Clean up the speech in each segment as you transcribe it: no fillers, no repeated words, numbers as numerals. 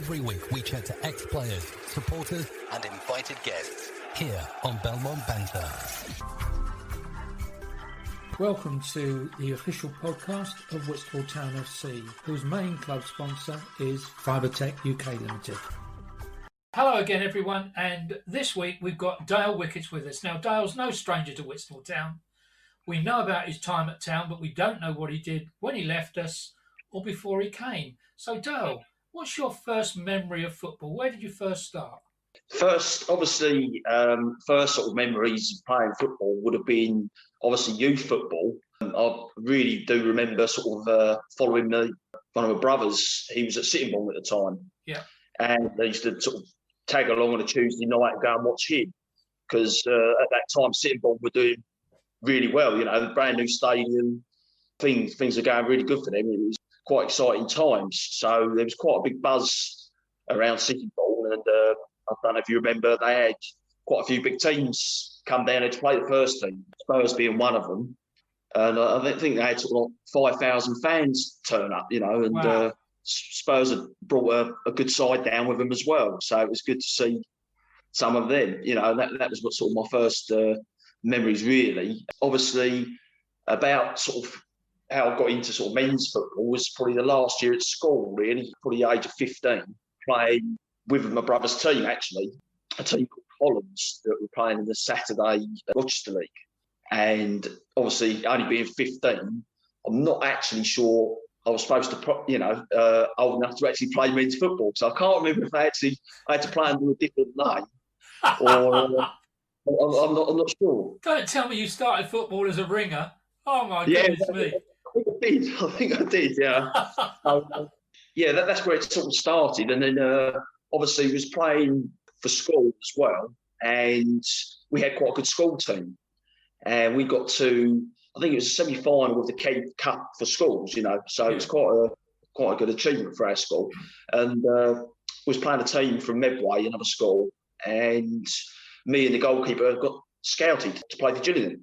Every week we chat to ex-players, supporters and invited guests here on Belmont Banter. Welcome to the official podcast of Whitstable Town FC, whose main club sponsor is Fibertech UK Limited. Hello again everyone, and this week we've got Dale Wicketts with us. Now Dale's no stranger to Whitstable Town. We know about his time at Town, but we don't know what he did when he left us or before he came. So Dale, what's your first memory of football? Where did you first start? First sort of memories of playing football would have been obviously youth football. I really do remember following one of my brothers. He was at Sittingbourne at the time. Yeah. And they used to sort of tag along on a Tuesday night and go and watch him. Because at that time, Sittingbourne were doing really well. You know, the brand new stadium, things are going really good for them. It was quite exciting times. So there was quite a big buzz around Sittingbourne. And I don't know if you remember, they had quite a few big teams come down there to play the first team, Spurs being one of them. And I think they had sort of like 5,000 fans turn up, you know, and wow. Spurs had brought a good side down with them as well. So it was good to see some of them, you know, that was what sort of my first memories really. Obviously, about sort of how I got into sort of men's football was probably the last year at school, really, probably the age of 15, playing with my brother's team, actually, a team called Hollands that were playing in the Saturday Rochester League. And obviously, only being 15, I'm not actually sure I was supposed to, old enough to actually play men's football. So I can't remember if I had to play under a different name or I'm not sure. Don't tell me you started football as a ringer. Oh my goodness me! I think I did. Yeah. That's where it sort of started, and then obviously was playing for school as well, and we had quite a good school team, and we got to, I think it was a semi-final of the Kent Cup for schools, you know, so it was quite a good achievement for our school, and was playing a team from Medway, another school, and me and the goalkeeper got scouted to play for Gillingham.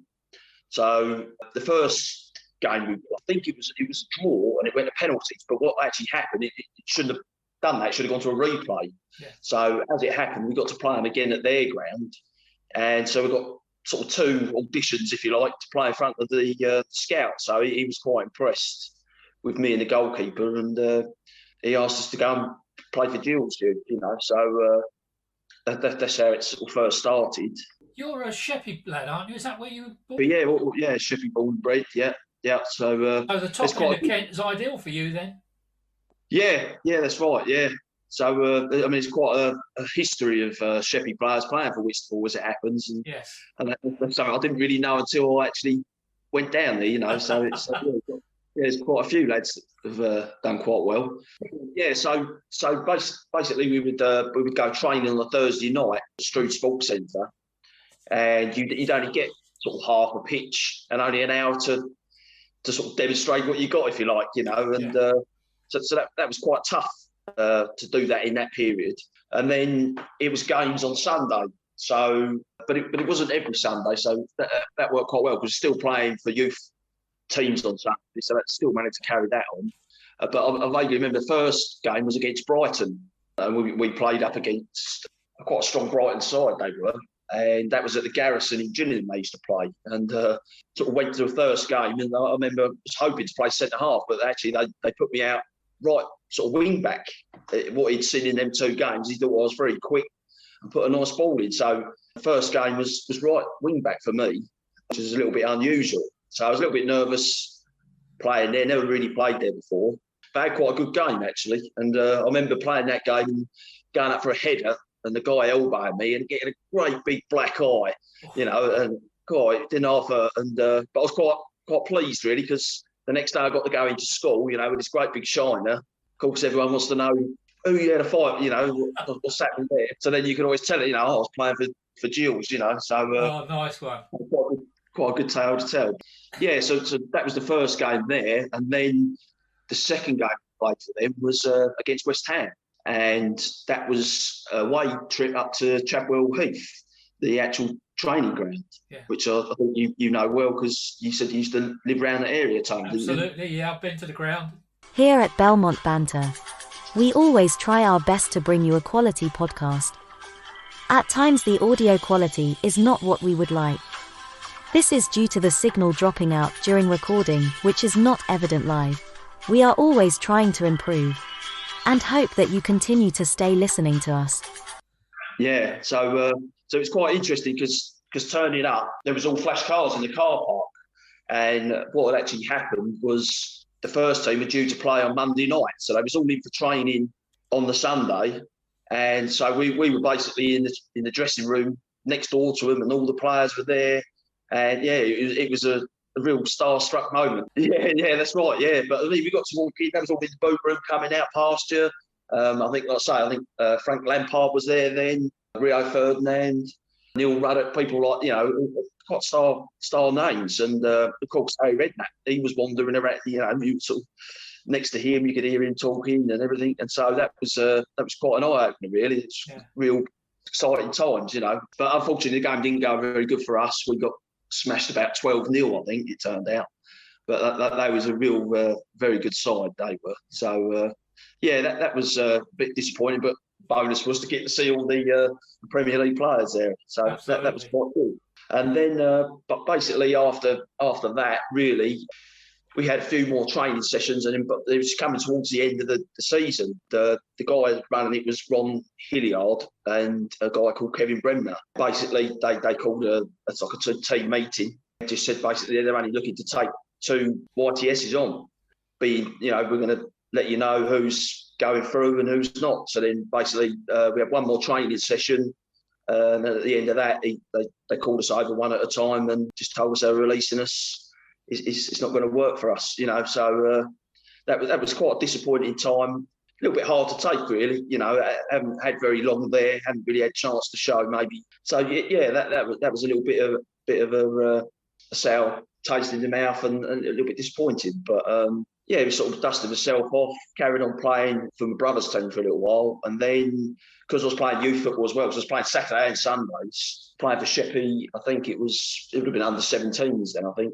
So the first game, I think it was a draw and it went to penalties. But what actually happened, it shouldn't have done that. It should have gone to a replay. Yeah. So as it happened, we got to play them again at their ground. And so we got sort of two auditions, if you like, to play in front of the scout. So he was quite impressed with me and the goalkeeper. And he asked us to go and play for Gills, you know. So that's how it sort of first started. You're a Sheppey lad, aren't you? Is that where you were born? But Sheppey born and bred, yeah. So the top end of Kent is ideal for you then? Yeah, that's right, yeah. So, it's quite a history of Sheppey players playing for Whitstable as it happens. And, yes. And that's something I didn't really know until I actually went down there, you know. So it's there's quite a few lads that have done quite well. Yeah, so basically we would go training on a Thursday night at the Strood Sports Centre. And you'd only get sort of half a pitch and only an hour to sort of demonstrate what you got, if you like, you know. And so that was quite tough to do that in that period. And then it was games on Sunday. So, but it wasn't every Sunday. So that worked quite well because we're still playing for youth teams on Saturday. So that still managed to carry that on. But I vaguely remember the first game was against Brighton. And we played up against quite a strong Brighton side, they were. And that was at the Garrison in Gillingham they used to play. And sort of went to the first game. And I remember I was hoping to play centre-half, but actually they put me out right sort of wing-back. What he'd seen in them two games, he thought I was very quick and put a nice ball in. So the first game was right wing-back for me, which is a little bit unusual. So I was a little bit nervous playing there, never really played there before. But I had quite a good game, actually. And I remember playing that game and going up for a header, and the guy elbowed me and getting a great big black eye, you know, and it didn't offer. And but I was quite pleased really, because the next day I got to go into school, you know, with this great big shiner. Of course, everyone wants to know who you had a fight, you know, what's happening there. So then you can always tell it, you know, I was playing for Gills, you know. So nice one. Quite a good tale to tell. Yeah, so that was the first game there, and then the second game I played for them was against West Ham. And that was a away trip up to Chadwell Heath, the actual training ground, which I think you know well because you said you used to live around the area, Tom, didn't you? Absolutely, yeah, I've been to the ground. Here at Belmont Banter, We always try our best to bring you a quality podcast. At times the audio quality is not what we would like. This is due to the signal dropping out during recording, which is not evident live. We are always trying to improve and hope that you continue to stay listening to us. Yeah, so it's quite interesting because turning up, there was all flash cars in the car park. And what had actually happened was the first team were due to play on Monday night. So they was all in for training on the Sunday. And so we were basically in the dressing room next door to them, and all the players were there. And yeah, it was a real starstruck moment. Yeah, that's right. Yeah, but I mean, we got to walk in. That was all in the boot room coming out past you. I think Frank Lampard was there then, Rio Ferdinand, Neil Ruddock, people like, quite star names. And of course, Harry Redknapp, he was wandering around, sort of next to him. You could hear him talking and everything. And so that was quite an eye-opener, really. It's real exciting times, But unfortunately, the game didn't go very good for us. We got smashed about 12-0, I think it turned out. But that was a real, very good side they were. So, that was a bit disappointing, but bonus was to get to see all the Premier League players there. So that was quite cool. And then, but basically after that, really, we had a few more training sessions, but it was coming towards the end of the season. The guy running it was Ron Hilliard and a guy called Kevin Bremner. Basically, they called it's like a team meeting. They just said basically they're only looking to take 2 YTSs on, being, we're going to let you know who's going through and who's not. So then basically we had one more training session. And at the end of that, they called us over one at a time and just told us they were releasing us. It's not going to work for us, So that was quite a disappointing time. A little bit hard to take, really. I haven't had very long there. Haven't really had a chance to show, maybe. So that was a little bit of a sour taste in the mouth and a little bit disappointing. But we sort of dusted myself off, carried on playing for my brother's team for a little while, and then because I was playing youth football as well, because I was playing Saturday and Sundays, playing for Sheppey. I think it would have been under 17s then, I think.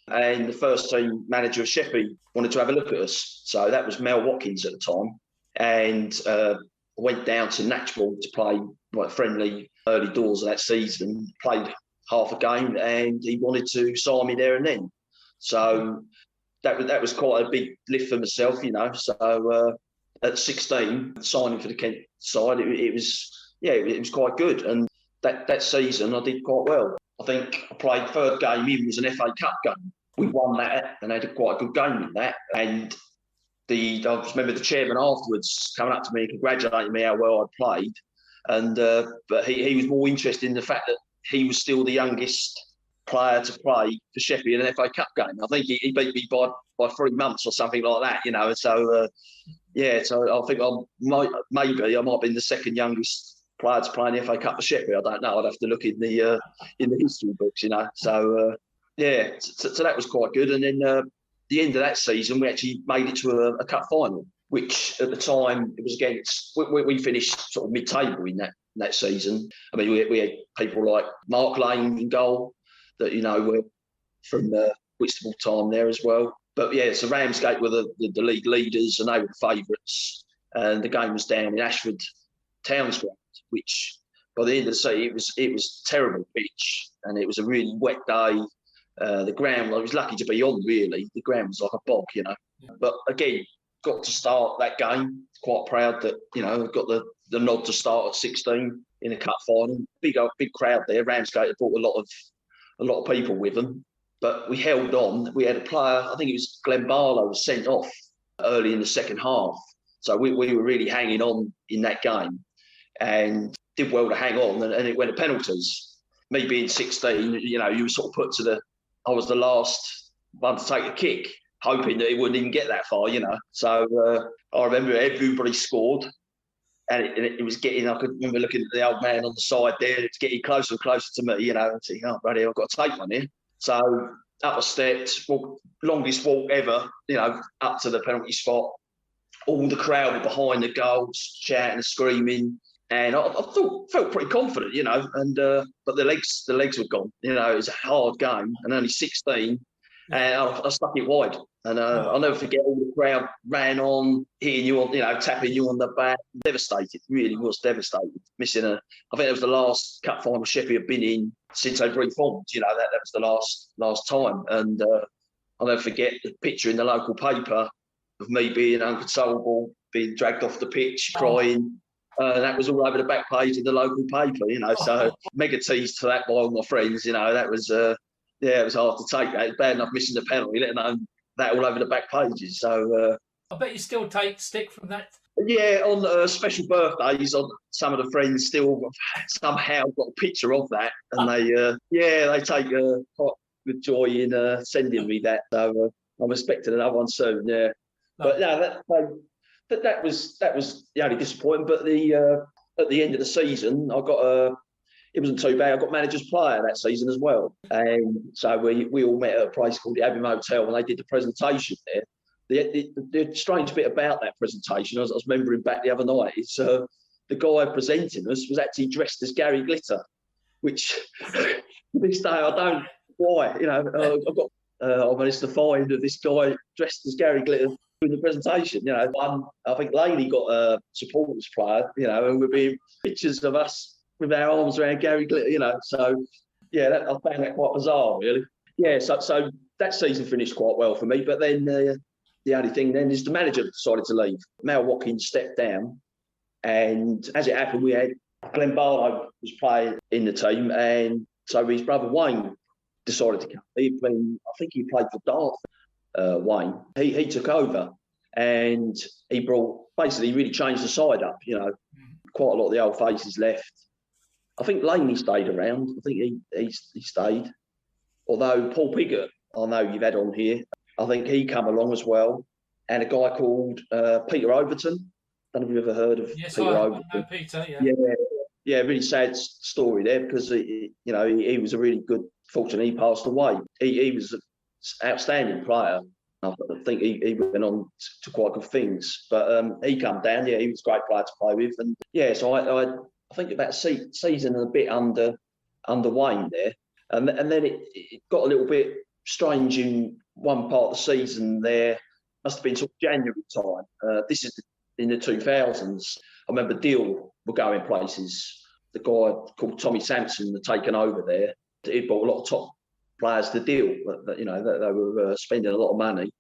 And the first team manager of Sheppey wanted to have a look at us. So that was Mel Watkins at the time. And I went down to Natchball to play friendly early doors of that season, played half a game, and he wanted to sign me there and then. So that was quite a big lift for myself, So at 16, signing for the Kent side, it was quite good. And that season I did quite well. I think I played third game in was an FA Cup game. We won that and had quite a good game in that. And I remember the chairman afterwards coming up to me and congratulating me how well I played. And but he was more interested in the fact that he was still the youngest player to play for Sheppey in an FA Cup game. I think he beat me by 3 months or something like that, And so so I think I might have been the second youngest player to play in the FA Cup for Sheppey. I don't know. I'd have to look in the history books, So so that was quite good. And then the end of that season, we actually made it to a cup final, which at the time it was against. We finished sort of mid-table in that season. I mean, we had people like Mark Lane in goal that were from Whitstable Town there as well. But so Ramsgate were the league leaders, and they were the favourites. And the game was down in Ashford Town's ground, which by the end of the season it was terrible pitch, and it was a really wet day. The ground, I was lucky to be on, really. The ground was like a bog, But again, got to start that game. Quite proud that got the nod to start at 16 in a cup final. Big crowd there. Ramsgate had brought a lot of people with them, but we held on. We had a player, I think it was Glenn Barlow, was sent off early in the second half. So we were really hanging on in that game and did well to hang on, and it went to penalties. Me being 16, you were sort of put to I was the last one to take a kick, hoping that it wouldn't even get that far, So I remember everybody scored, and it was getting, I could remember looking at the old man on the side there, it's getting closer and closer to me, and thinking, oh, bloody, I've got to take one here. So up I stepped, longest walk ever, up to the penalty spot. All the crowd were behind the goals, shouting and screaming. And I felt pretty confident, and but the legs were gone. It was a hard game, and only 16. and I stuck it wide. And I'll never forget, all the crowd ran on, hitting you on, tapping you on the back. Devastated, really was devastated. Missing I think it was the last cup final Sheppey had been in since they'd reformed. That was the last time. And I'll never forget the picture in the local paper of me being unconsolable, being dragged off the pitch, crying. That was all over the back page of the local paper, so mega teased for that by all my friends, that was, it was hard to take that. It's bad enough missing the penalty, let alone that all over the back pages. So I bet you still take stick from that. Yeah, on special birthdays, some of the friends still somehow got a picture of that, and they take quite good joy in sending me that. So I'm expecting another one soon. Yeah, but no, that was the only disappointment. But at the end of the season, I got it wasn't too bad. I got manager's player that season as well, and so we all met at a place called the Abbey Motel, and they did the presentation there. The strange bit about that presentation, I was remembering back the other night, is the guy presenting us was actually dressed as Gary Glitter, which to this day I don't why. I managed to find this guy dressed as Gary Glitter in the presentation. I think Laney got a supporters player, and we're being pictures of us with our arms around Gary Glitter, So yeah, I found that quite bizarre, really. Yeah, so that season finished quite well for me, but then the only thing then is the manager decided to leave. Mal Watkins stepped down, and as it happened, we had Glenn Barlow was playing in the team, and so his brother Wayne decided to come. I think he played for Dartford, Wayne. He took over, and he really changed the side up. Quite a lot of the old faces left. I think Laney stayed around. I think he stayed. Although Paul Piggott, I know you've had on here, I think he come along as well. And a guy called Peter Overton. I don't know if you've ever heard of Peter Overton. I know Peter, yeah. Yeah, really sad story there because, he was a really good, fortunately, he passed away. He was an outstanding player. I think he went on to quite good things. But he come down, he was a great player to play with. And so I think about season a bit under Wayne there. And then it got a little bit strange in one part of the season there. Must have been sort of January time. This is in the 2000s. I remember Deal were going places. The guy called Tommy Sampson had taken over there. He brought a lot of top players to Deal. That they were spending a lot of money.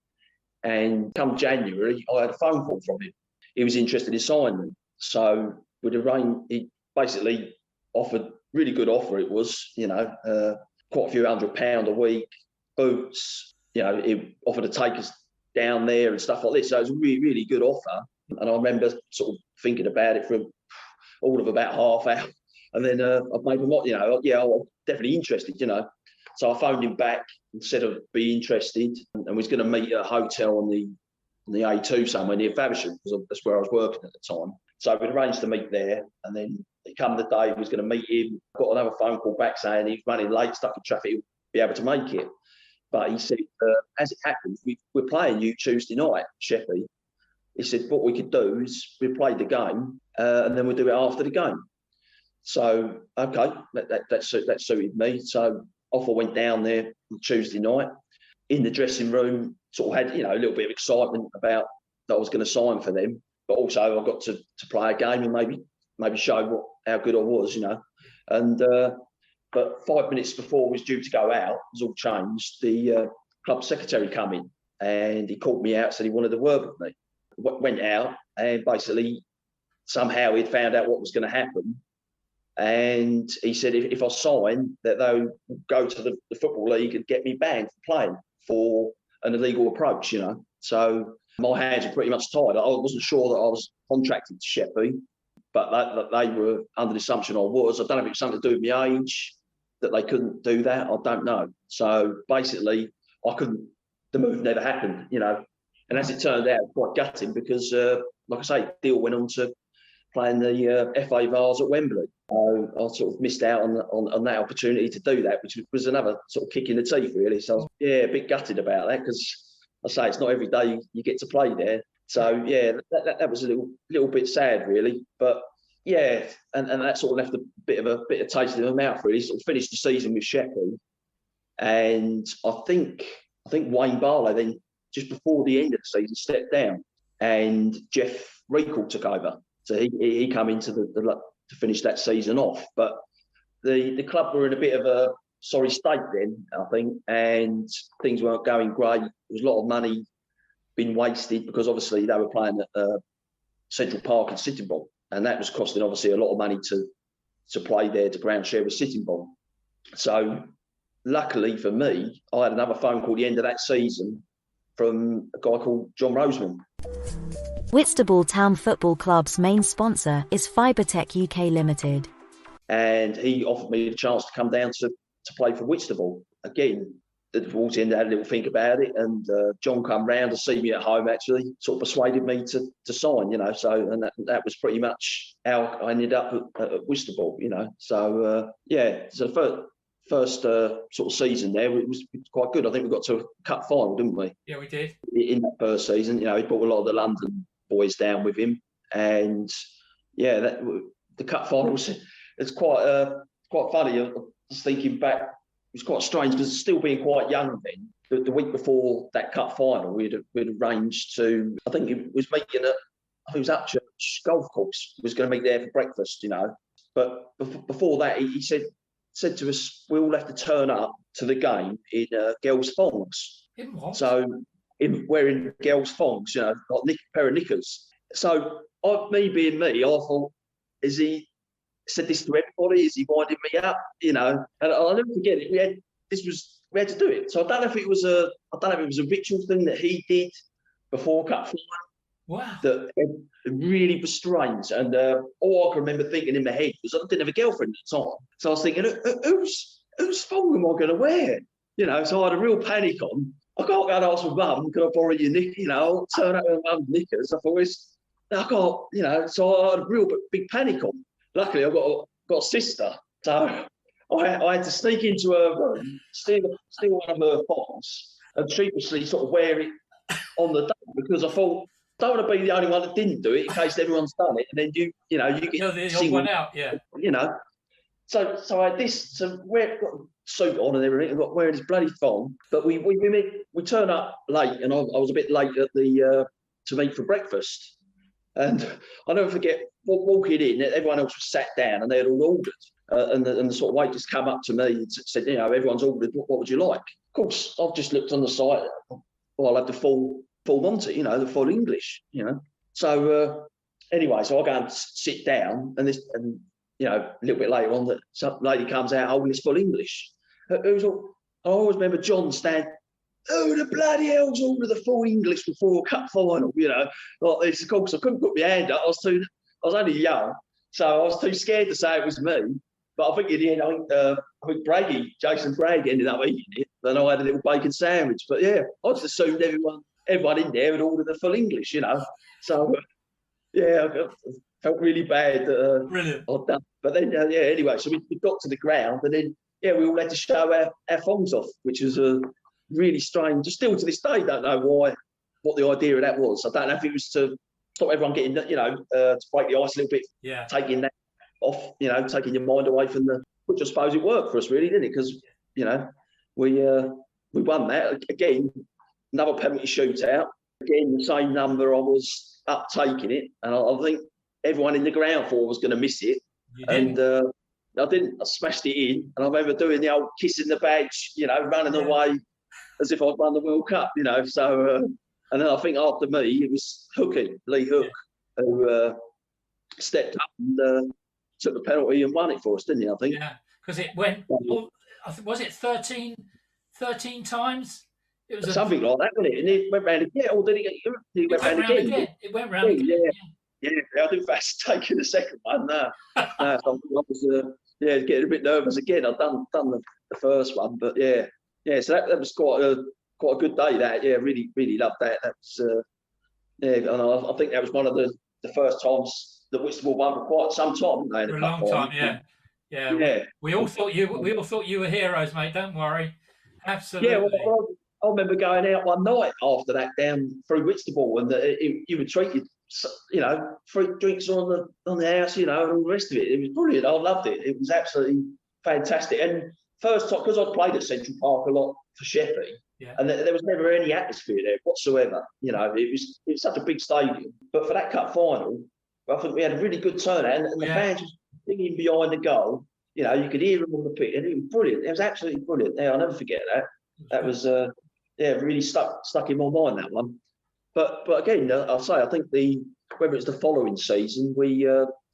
And come January, I had a phone call from him. He was interested in signing me. So we'd arranged. He basically offered really good offer. It was, quite a few £100 a week, boots. He offered to take us down there and stuff like this. So it was a really, really good offer. And I remember sort of thinking about it for all of about half hour. And then I made him, I'm definitely interested, So I phoned him back and said I'd be interested and was going to meet at a hotel on the A2 somewhere near Faversham, because that's where I was working at the time. So we'd arranged to meet there, and then it come the day we was going to meet him. Got another phone call back saying he's running late, stuck in traffic, he'll be able to make it. But he said, as it happens, we're playing you Tuesday night, Sheppey. He said, what we could do is we play the game and then we'll do it after the game. So, okay, that suited me. So off I went down there on Tuesday night. In the dressing room, sort of had, a little bit of excitement about that I was going to sign for them. But also I got to play a game and maybe show how good I was, And but 5 minutes before I was due to go out, it was all changed. The club secretary come in and he called me out, said he wanted to work with me. Went out and basically somehow he'd found out what was going to happen. And he said if I sign, that they would go to the Football League and get me banned from playing for an illegal approach, So my hands were pretty much tied. I wasn't sure that I was contracted to Sheppey, but that they were under the assumption I was. I don't know if it was something to do with my age, that they couldn't do that. I don't know. So basically, the move never happened, And as it turned out, quite gutting because, like I say, Deal went on to playing the FA VASE at Wembley. I sort of missed out on that opportunity to do that, which was another sort of kick in the teeth, really. So I was, a bit gutted about that because, I say, it's not every day you get to play there. So, that was a little bit sad, really. But, and that sort of left a bit of taste in my mouth, really. Sort of finished the season with Sheppey. And I think I think Wayne Barlow then, just before the end of the season, stepped down, and Jeff Recall took over. So he came into to finish that season off. But the club were in a bit of a sorry state then, I think, and things weren't going great. There was a lot of money being wasted because obviously they were playing at Central Park and Sittingbourne, and that was costing obviously a lot of money to play there, to ground share with Sittingbourne. So luckily for me, I had another phone call at the end of that season from a guy called John Roseman. Whitstable Town Football Club's main sponsor is Fibertech UK Limited. And he offered me the chance to come down to play for Whitstable. Again, towards the end, I had a little think about it, and John come round to see me at home, actually, sort of persuaded me to sign, you know. So, and that was pretty much how I ended up at Whitstable, you know. So, so the first sort of season there, it was quite good. I think we got to a cup final, didn't we? Yeah, we did. In that first season, you know, he brought a lot of the London boys down with him, and the cup finals. It's quite funny. I was thinking back, it was quite strange because still being quite young then. The week before that cup final, we'd arranged to. I think it was meeting at. I think it was Upchurch Golf Course. Was going to meet there for breakfast, you know. But before that, he said to us, we all have to turn up to the game in girls' thongs. In what? So wearing girls' thongs, you know, like a pair of knickers. So me being me, I thought, is he said this to everybody? Is he winding me up? You know, and I'll never forget it. We had to do it. So I don't know if it was a ritual thing that he did before cup final. Wow. That it really was strange. And all I can remember thinking in my head was I didn't have a girlfriend at the time. So I was thinking, whose thong am I going to wear? You know, so I had a real panic on. I can't go and ask my mum, can I borrow your knickers? You know, I'll turn up with my mum's knickers. I thought, I can't, you know, so I had a real big panic on. Luckily, I've got a sister, so I had to sneak into her room, steal one of her thongs, and sheepishly sort of wear it on the day because I thought, I don't want to be the only one that didn't do it in case everyone's done it, and then you get the odd one out, yeah. You know, so I had this, so got a suit on and everything, and got wearing this bloody thong. But we turn up late, and I was a bit late at the to meet for breakfast, and I'll never forget walking in. Everyone else was sat down, and they had all ordered, and the sort of waitress came up to me and said, you know, everyone's ordered. What would you like? Of course, I've just looked on the site. Well, I'll have the full Monty, you know, the full English, you know. So anyway, so I go and sit down, and you know, a little bit later on, some lady comes out holding this full English. I always remember John standing, who the bloody hell's ordered the full English before a cup final, you know, like this. Of course, I couldn't put my hand up. I was only young, so I was too scared to say it was me. But I think in the end, I think Jason Bragg ended up eating it, and I had a little bacon sandwich. But yeah, I just assumed everyone in there had ordered the full English, you know. So I felt really bad that Brilliant. I'd done. But then anyway, so we got to the ground, and then we all had to show our thongs off, which was really strange. Still to this day, don't know what the idea of that was. I don't know if it was to stop everyone getting, you know, to break the ice a little bit, taking that off, you know, taking your mind away from which I suppose it worked for us really, didn't it? Because, you know, we won that. Again, another penalty shootout. Again, the same number. I was up taking it, and I think everyone in the ground floor was going to miss it. And I didn't. I smashed it in, and I remember doing the old kissing the badge, you know, running away as if I'd won the World Cup, you know. So, and then I think after me, it was Lee Hook, who stepped up and took the penalty and won it for us, didn't he? I think. Yeah, because it went. Was it 13 times? It was something like that, wasn't it? And it went round again. Or did it went round again? It went round again. Yeah, I think that's taking the second one. No, I was getting a bit nervous again. I'd done the first one, but yeah. So that was quite a good day. That really loved that. That was and I think that was one of the first times that Whitstable won for quite some time, didn't they? For a long time, yeah. We all thought you were heroes, mate. Don't worry. Absolutely. Yeah, well, I remember going out one night after that down through Whitstable, and you were treated, you know, fruit drinks on the house, you know, and all the rest of it. It was brilliant. I loved it. It was absolutely fantastic. And first time, because I'd played at Central Park a lot for Sheppey, Yeah. And there was never any atmosphere there whatsoever. You know, it was such a big stadium. But for that cup final, I think we had a really good turnout, and the fans were singing behind the goal. You know, you could hear them on the pitch, and it was brilliant. It was absolutely brilliant. Yeah, I'll never forget that. That was really stuck in my mind, that one. But again, I'll say I think whether it's the following season, we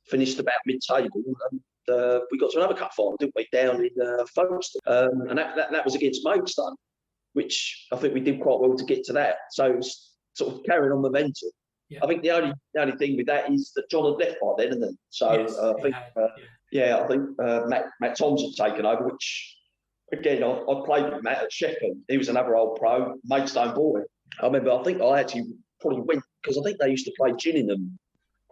finished about mid-table, and we got to another cup final, didn't we? Down in Folkestone, and that was against Maidstone, which I think we did quite well to get to that. So it was sort of carrying on momentum. Yeah. I think the only thing with that is that John had left by then, isn't it? So I think I think Matt Toms had taken over, which again I played with Matt at Sheppey. He was another old pro, Maidstone boy. I remember. I think I actually probably went because I think they used to play Gillingham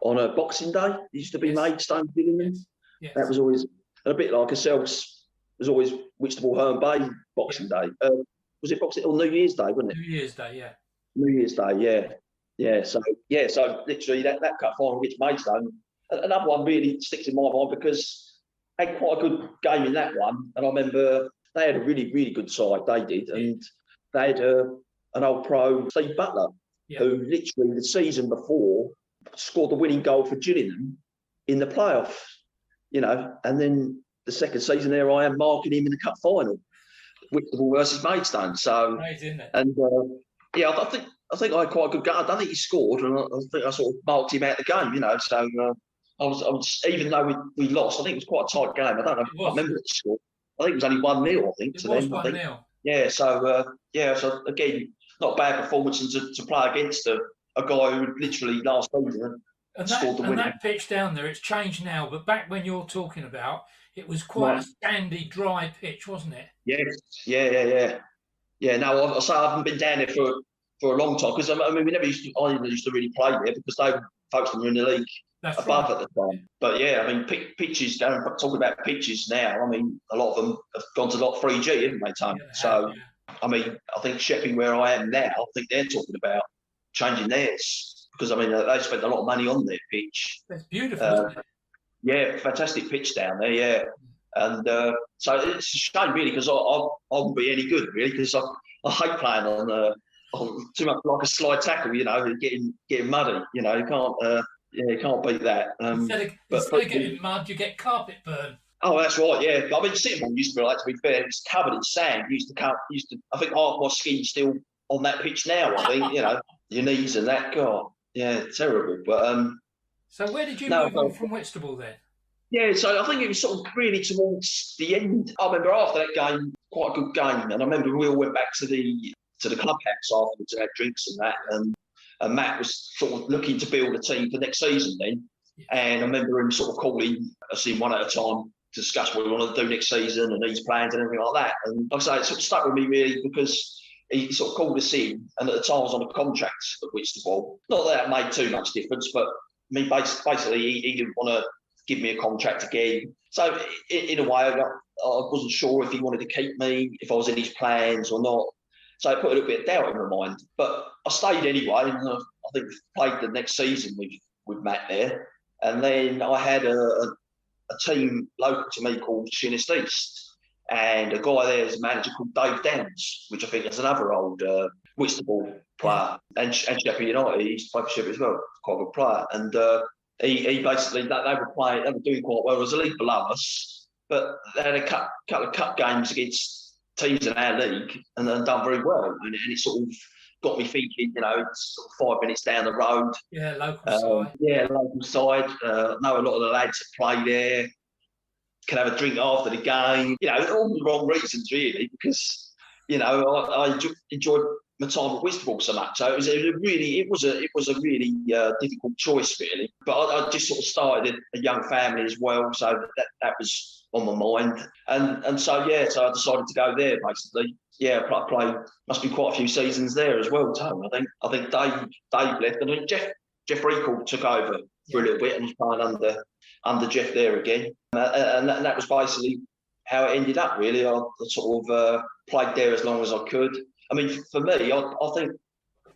on a Boxing Day. It used to be Maidstone Gillingham. Yes. That was always a bit like ourselves. It was always Whitstable Herne Bay Boxing Day. Was it Boxing or New Year's Day? Wasn't it? New Year's Day, yeah. New Year's Day, yeah. Yeah, so literally that cup final against Maidstone. Another one really sticks in my mind because I had quite a good game in that one. And I remember they had a really, really good side, they did. And they had an old pro, Steve Butler, who literally the season before scored the winning goal for Gillingham in the playoffs, you know. And then the second season there I am marking him in the cup final, Whitstable versus Maidstone. So, right, isn't it? And I think I had quite a good game. I don't think he scored, and I think I sort of marked him out of the game, you know. So I was even though we lost, I think it was quite a tight game. I don't know. I remember the score. I think it was only 1-0. I think it was 1-0. Yeah. So So again, not a bad performance, and to play against a guy who literally last season scored the winner. And that pitch down there, it's changed now, but back when you're talking about, it was quite a sandy, dry pitch, wasn't it? Yes. Yeah. No, I haven't been down there for a long time because I mean I never used to really play there because folks were in the league above at the time. But yeah, I mean pitches. Talking about pitches now, I mean a lot of them have gone to 3G, haven't they, Tom? I mean I think Sheppey, where I am now, I think they're talking about changing theirs because I mean they spent a lot of money on their pitch. That's beautiful, isn't it? Yeah, fantastic pitch down there. Yeah, and so it's a shame really because I won't be any good really because I hate playing on too much like a slide tackle, you know, getting muddy. You know, you can't beat that. Instead of getting mud, you get carpet burn. Oh, that's right. Yeah, I mean, Sittingbourne used to be like, to be fair, it's covered in sand. I think half my skin's still on that pitch now. I think you know your knees and that. God, yeah, terrible. But so where did you move on from Whitstable then? Yeah, so I think it was sort of really towards the end. I remember after that game, quite a good game, and I remember we all went back to the clubhouse afterwards and had drinks and that, and Matt was sort of looking to build a team for next season then, and I remember him sort of calling us in one at a time to discuss what we want to do next season and these plans and everything like that. And like I say, it sort of stuck with me really because he sort of called us in, and at the time I was on a contract at Whitstable. Not that made too much difference, but I mean basically he didn't want to give me a contract again. So in a way, I wasn't sure if he wanted to keep me, if I was in his plans or not. So it put a little bit of doubt in my mind. But I stayed anyway, and I think played the next season with Matt there. And then I had a team local to me called Shinist East. And a guy there is a manager called Dave Downs, which I think is another old Whitstable player. And Sheppey United, he used to play for Sheppey as well, quite a good player. And he basically, they were doing quite well. It was a league below us, but they had a couple of cup games against teams in our league and done very well. And it sort of got me thinking, you know, it's sort of 5 minutes down the road. Yeah, local side. Yeah, local side. Know a lot of the lads that play there. Can have a drink after the game. You know, all the wrong reasons really, because you know I enjoyed my time at Whitstable so much. So it was a really difficult choice really. But I just sort of started a young family as well, so that was on my mind. And so I decided to go there basically. Yeah, I played must be quite a few seasons there as well, Tom. I think Dave left, and then Jeff Recall took over for a little bit and was playing under Jeff there again. And that was basically how it ended up, really. I sort of played there as long as I could. I mean, for me, I think,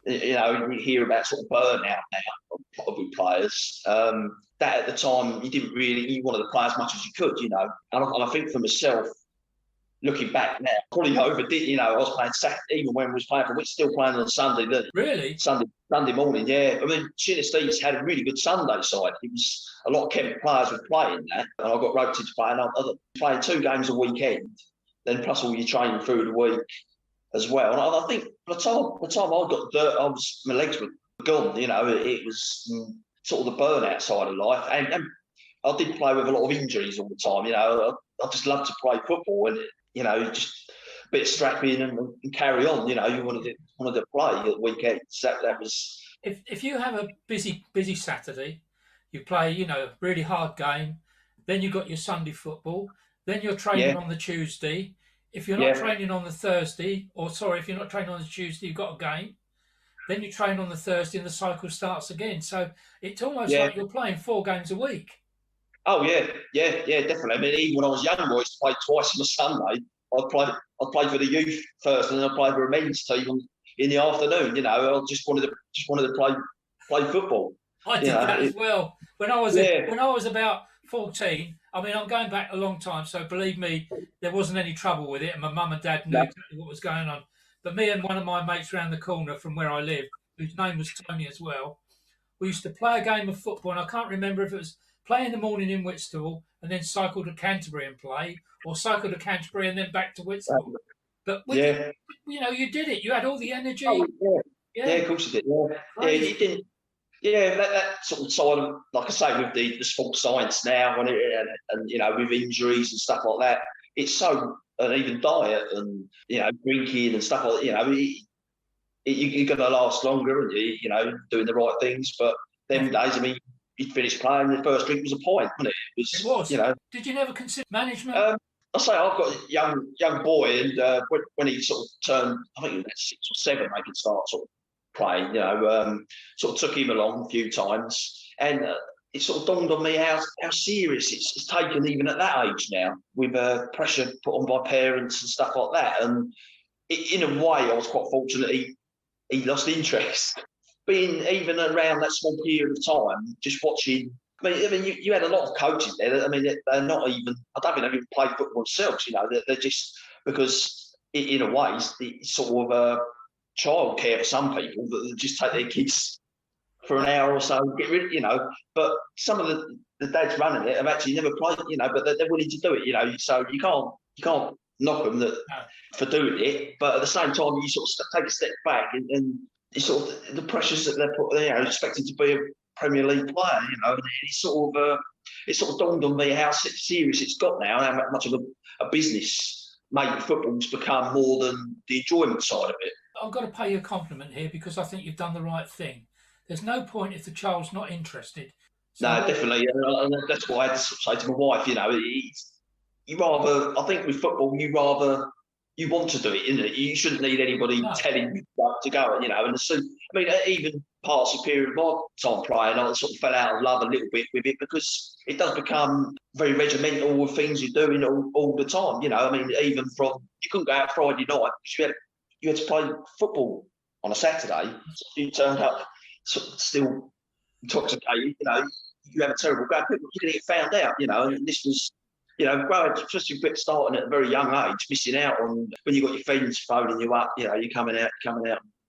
you know, you hear about sort of burnout now of probably players. That at the time, you wanted to play as much as you could, you know. And I think for myself, looking back now, probably overdid. I was playing Saturday, even when we was playing for Which, still playing on Sunday. Really? Sunday morning, yeah. I mean, Sheppey had a really good Sunday side. It was a lot of Kent players were playing that, and I got roped into playing. I was playing 2 games a weekend, then plus all your training through the week as well. And I think by the time I got dirt, my legs were gone. It was sort of the burnout side of life, and I did play with a lot of injuries all the time. I just loved to play football, and just a bit of strapping and carry on. You wanted to play at the weekends. That was. If you have a busy Saturday, you play a really hard game, then you've got your Sunday football, then you're training on the Tuesday. If you're not training on the Thursday, if you're not training on the Tuesday, you've got a game. Then you train on the Thursday and the cycle starts again. So it's almost like you're playing 4 games a week. Oh yeah, definitely. I mean, even when I was younger, I used to play twice on a Sunday. I'd play for the youth first, and then I'd play for a men's team in the afternoon. I just wanted to play football. I did that as well. When I was about 14, I mean, I'm going back a long time, so believe me, there wasn't any trouble with it, and my mum and dad knew exactly what was going on. But me and one of my mates around the corner from where I lived, whose name was Tony as well, we used to play a game of football, and I can't remember if it was play in the morning in Whitstable and then cycle to Canterbury and play, or cycle to Canterbury and then back to Whitstable. But you did it. You had all the energy. Oh, yeah, of course you did. Yeah, you didn't. Yeah, that sort of side of, like I say, with the sports science now, and with injuries and stuff like that, it's so, and even diet and drinking and stuff like that. You're going to last longer, and doing the right things. But them days, I mean, you'd finish playing, the first drink was a pint, wasn't it? It was. Did you never consider management? I say I've got a young boy, and when he sort of turned, I think he was 6 or 7, they could start sort of playing. Sort of took him along a few times, and it sort of dawned on me how serious it's taken even at that age now, with pressure put on by parents and stuff like that. And in a way, I was quite fortunate he lost interest. Being even around that small period of time, just watching. I mean, you had a lot of coaches there. I mean, they're not even. I don't think they even play football themselves. They're just because, in a way, it's sort of childcare for some people that they just take their kids for an hour or so, get rid. But some of the dads running it have actually never played. But they're willing to do it. So you can't knock them for doing it. But at the same time, you sort of take a step back and it's sort of the pressures that they're put there, expected to be a Premier League player, and it sort of dawned on me how serious it's got now, how much of a business maybe football's become more than the enjoyment side of it. I've got to pay you a compliment here because I think you've done the right thing. There's no point if the child's not interested. So no, definitely, and that's why I had to say to my wife, I think with football, you want to do it, innit? You shouldn't need anybody telling you to go, and so, I mean, even parts of the period of my time playing, I sort of fell out of love a little bit with it because it does become very regimental with things you're doing all the time, I mean, even from, you couldn't go out Friday night because you had to play football on a Saturday. So you turned up still intoxicated, you have a terrible game, you're going to get found out, and this was, especially starting at a very young age, missing out on when you got your friends phoning you up, you're coming out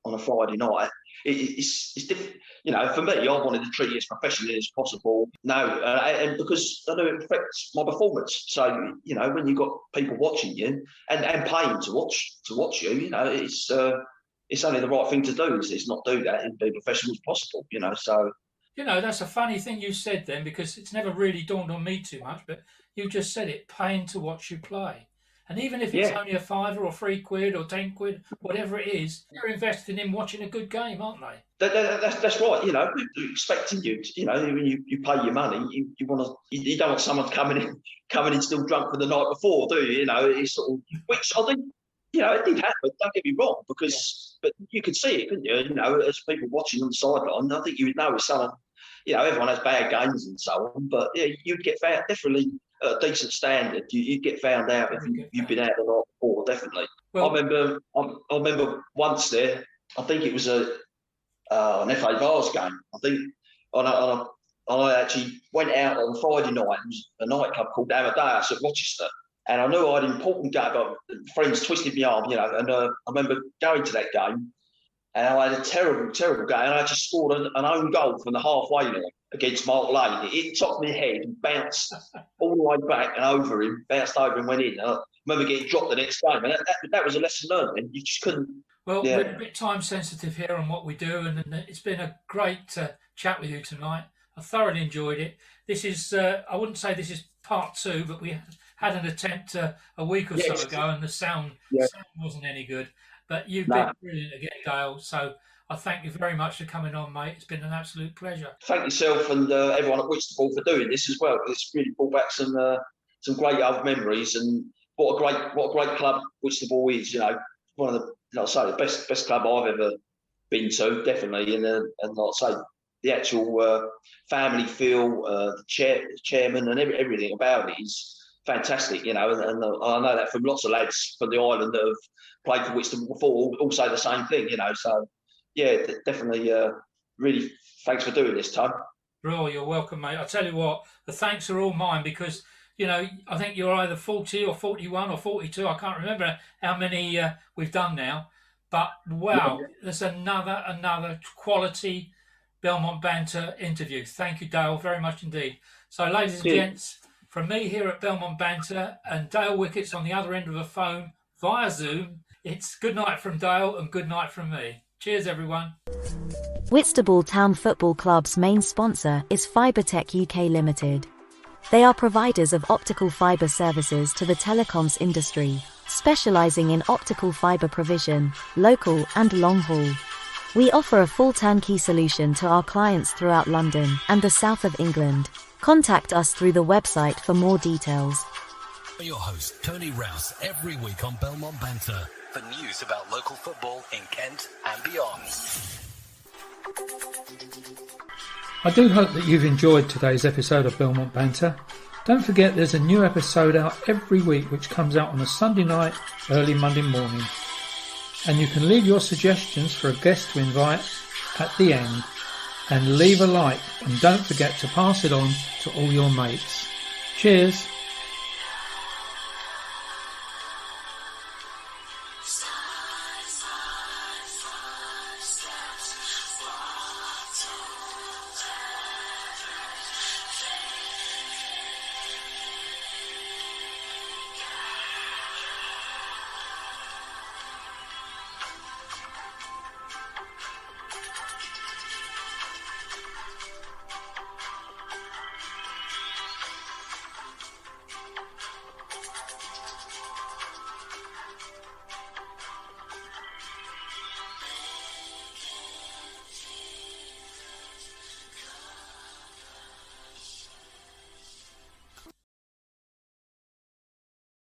on a Friday night. It's different. For me, I wanted to treat it as professionally as possible. And because I know it affects my performance. So, when you've got people watching you and paying to watch you, it's only the right thing to do is not do that and be professional as possible, so. That's a funny thing you said then, because it's never really dawned on me too much, but you just said it, paying to watch you play. And even if it's only a £5 or £3 or £10, whatever it is, you're invested in watching a good game, aren't they? That's right. They're expecting you. When you pay your money, you don't want someone coming in still drunk from the night before, do you? It's sort of, which I think, it did happen. Don't get me wrong, because but you could see it, couldn't you? As people watching on the sideline, I think you would know if someone. Everyone has bad games and so on, but you'd get found definitely at a decent standard. You'd get found out if you've been out the night before, definitely. Well, I remember once there. I think it was an FA VASE game. I think I actually went out on Friday night. It was a nightclub called Amadeus at Rochester, And I knew I had an important game, but friends twisted my arm, and I remember going to that game, and I had a terrible, terrible game, and I just scored an own goal from the halfway line against Mark Lane. It topped my head and bounced all the way back and over him, bounced over and went in. I remember getting dropped the next game, and that was a lesson learned. And you just couldn't. Well, we're a bit time sensitive here on what we do, and it's been a great chat with you tonight. I thoroughly enjoyed it. This is, I wouldn't say this is part 2, but we had an attempt a week or so ago, and the sound wasn't any good. But you've been brilliant again, Dale. So I thank you very much for coming on, mate. It's been an absolute pleasure. Thank yourself and everyone at Whitstable for doing this as well. It's really brought back some great old memories, and what a great club Whitstable is. One of the the best club I've ever been to, definitely. And like I say, the actual family feel, the chairman, and everything about it is fantastic. And I know that from lots of lads from the island that have played for Whitstable before all say the same thing. So yeah, definitely. Really, thanks for doing this, Tom. Bro, you're welcome, mate. I tell you what, the thanks are all mine because I think you're either 40 or 41 or 42. I can't remember how many we've done now, but wow, there's another quality Belmont Banter interview. Thank you, Dale, very much indeed. So, ladies and gents, from me here at Belmont Banter and Dale Wicketts on the other end of the phone via Zoom, it's good night from Dale and good night from me. Cheers, everyone. Whitstable Town Football Club's main sponsor is Fibertech UK Limited. They are providers of optical fibre services to the telecoms industry, specialising in optical fibre provision, local and long haul. We offer a full turnkey solution to our clients throughout London and the south of England. Contact us through the website for more details. Your host, Tony Rouse, every week on Belmont Banter for news about local football in Kent and beyond. I do hope that you've enjoyed today's episode of Belmont Banter. Don't forget there's a new episode out every week which comes out on a Sunday night, early Monday morning. And you can leave your suggestions for a guest to invite at the end. And leave a like, and don't forget to pass it on to all your mates. Cheers!